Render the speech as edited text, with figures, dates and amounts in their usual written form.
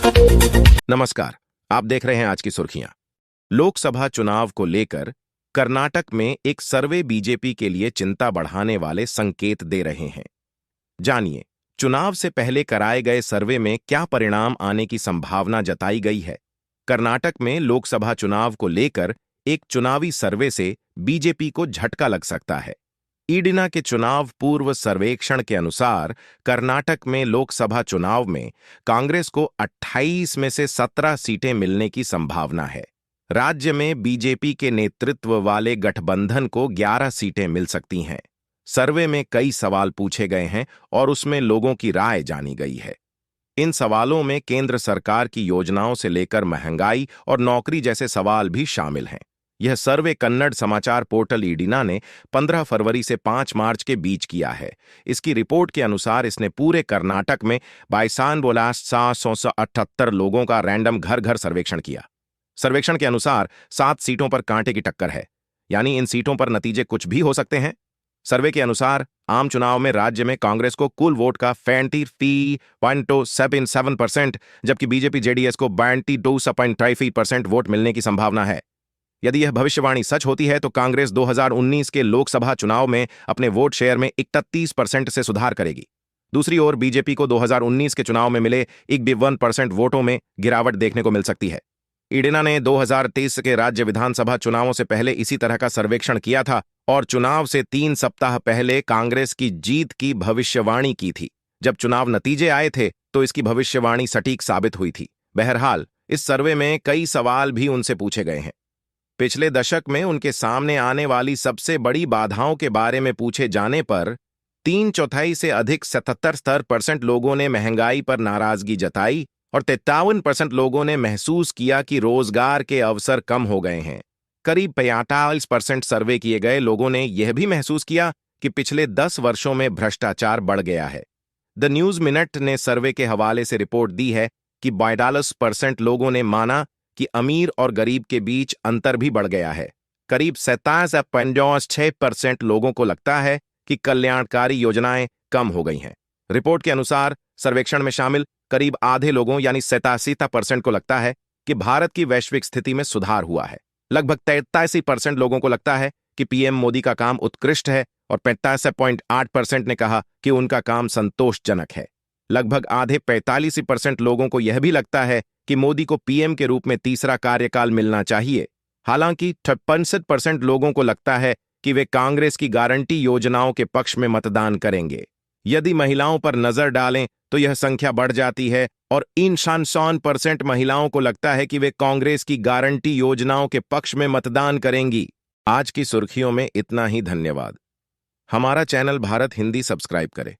नमस्कार। आप देख रहे हैं आज की सुर्खियां। लोकसभा चुनाव को लेकर कर्नाटक में एक सर्वे बीजेपी के लिए चिंता बढ़ाने वाले संकेत दे रहे हैं। जानिए, चुनाव से पहले कराए गए सर्वे में क्या परिणाम आने की संभावना जताई गई है। कर्नाटक में लोकसभा चुनाव को लेकर एक चुनावी सर्वे से बीजेपी को झटका लग सकता है। ईडिना के चुनाव पूर्व सर्वेक्षण के अनुसार कर्नाटक में लोकसभा चुनाव में कांग्रेस को 28 में से 17 सीटें मिलने की संभावना है। राज्य में बीजेपी के नेतृत्व वाले गठबंधन को 11 सीटें मिल सकती हैं। सर्वे में कई सवाल पूछे गए हैं और उसमें लोगों की राय जानी गई है। इन सवालों में केंद्र सरकार की योजनाओं से लेकर महंगाई और नौकरी जैसे सवाल भी शामिल हैं। यह सर्वे कन्नड़ समाचार पोर्टल ईडिना ने 15 फरवरी से 5 मार्च के बीच किया है। इसकी रिपोर्ट के अनुसार इसने पूरे कर्नाटक में 22,778 लोगों का रैंडम घर घर सर्वेक्षण किया। सर्वेक्षण के अनुसार 7 सीटों पर कांटे की टक्कर है, यानी इन सीटों पर नतीजे कुछ भी हो सकते हैं। सर्वे के अनुसार आम चुनाव में राज्य में कांग्रेस को कुल वोट का 43.77%, जबकि बीजेपी जेडीएस को 22.53% वोट मिलने की संभावना है। यदि यह भविष्यवाणी सच होती है तो कांग्रेस 2019 के लोकसभा चुनाव में अपने वोट शेयर में 31% से सुधार करेगी। दूसरी ओर बीजेपी को 2019 के चुनाव में मिले 51% वोटों में गिरावट देखने को मिल सकती है। ईडिना ने 2023 के राज्य विधानसभा चुनावों से पहले इसी तरह का सर्वेक्षण किया था और चुनाव से 3 सप्ताह पहले कांग्रेस की जीत की भविष्यवाणी की थी। जब चुनाव नतीजे आए थे तो इसकी भविष्यवाणी सटीक साबित हुई थी। बहरहाल, इस सर्वे में कई सवाल भी उनसे पूछे गए हैं। पिछले दशक में उनके सामने आने वाली सबसे बड़ी बाधाओं के बारे में पूछे जाने पर 3/4 से अधिक 77% लोगों ने महंगाई पर नाराजगी जताई और 53% लोगों ने महसूस किया कि रोजगार के अवसर कम हो गए हैं। करीब 45% सर्वे किए गए लोगों ने यह भी महसूस किया कि पिछले 10 वर्षों में भ्रष्टाचार बढ़ गया है। द न्यूज मिनट ने सर्वे के हवाले से रिपोर्ट दी है कि 42% लोगों ने माना कि अमीर और गरीब के बीच अंतर भी बढ़ गया है। करीब 27.6% लोगों को लगता है कि कल्याणकारी योजनाएं कम हो गई हैं। रिपोर्ट के अनुसार सर्वेक्षण में शामिल करीब आधे लोगों यानी 87% को लगता है कि भारत की वैश्विक स्थिति में सुधार हुआ है। लगभग 83% लोगों को लगता है कि पीएम मोदी का काम उत्कृष्ट है और 85.8% ने कहा कि उनका काम संतोषजनक है। लगभग आधे 45% लोगों को यह भी लगता है कि मोदी को पीएम के रूप में तीसरा कार्यकाल मिलना चाहिए। हालांकि 56% लोगों को लगता है कि वे कांग्रेस की गारंटी योजनाओं के पक्ष में मतदान करेंगे। यदि महिलाओं पर नजर डालें तो यह संख्या बढ़ जाती है और 53% महिलाओं को लगता है कि वे कांग्रेस की गारंटी योजनाओं के पक्ष में मतदान करेंगी। आज की सुर्खियों में इतना ही। धन्यवाद। हमारा चैनल भारत हिंदी सब्सक्राइब करें।